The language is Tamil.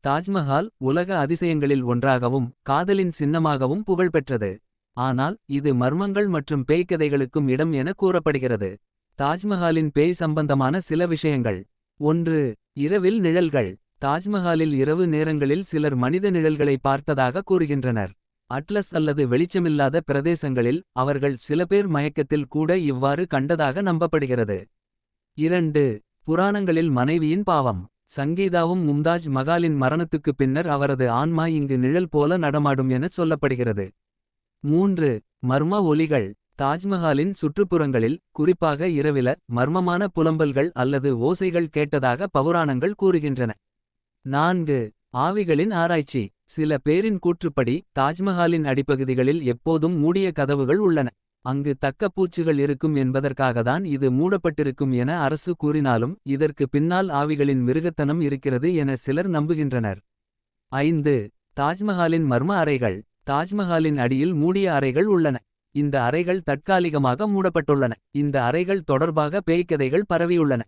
தாஜ்மஹால் உலக அதிசயங்களில் ஒன்றாகவும் காதலின் சின்னமாகவும் புகழ்பெற்றது. ஆனால் இது மர்மங்கள் மற்றும் பேய்க்கதைகளுக்கும் இடம் என கூறப்படுகிறது. தாஜ்மஹாலின் பேய் சம்பந்தமான சில விஷயங்கள். 1. இரவில் நிழல்கள். தாஜ்மஹாலில் இரவு நேரங்களில் சிலர் மனித நிழல்களை பார்த்ததாக கூறுகின்றனர். அட்லஸ் அல்லது வெளிச்சமில்லாத பிரதேசங்களில் அவர்கள் சில பேர் மயக்கத்தில் கூட இவ்வாறு கண்டதாக நம்பப்படுகிறது. 2. புராணங்களில் மனைவியின் பாவம். சங்கீதாவும் மும்தாஜ் மகாலின் மரணத்துக்குப் பின்னர் அவரது ஆன்மா இங்கு நிழல் போல நடமாடும் எனச் சொல்லப்படுகிறது. 3. மர்ம ஒலிகள். தாஜ்மஹாலின் சுற்றுப்புறங்களில் குறிப்பாக இரவில மர்மமான புலம்பல்கள் அல்லது ஓசைகள் கேட்டதாக பவுராணங்கள் கூறுகின்றன. 4. ஆவிகளின் ஆராய்ச்சி. சில பேரின் கூற்றுப்படி தாஜ்மஹாலின் அடிப்பகுதிகளில் எப்போதும் மூடிய கதவுகள் உள்ளன. அங்கு தக்க பூச்சுகள் இருக்கும் என்பதற்காகத்தான் இது மூடப்பட்டிருக்கும் என அரசு கூறினாலும் இதற்கு பின்னால் ஆவிகளின் மிருகத்தனம் இருக்கிறது என சிலர் நம்புகின்றனர். 5. தாஜ்மஹாலின் மர்ம அறைகள். தாஜ்மஹாலின் அடியில் மூடிய அறைகள் உள்ளன. இந்த அறைகள் தற்காலிகமாக மூடப்பட்டுள்ளன. இந்த அறைகள் தொடர்பாக பேய்க்கதைகள் பரவியுள்ளன.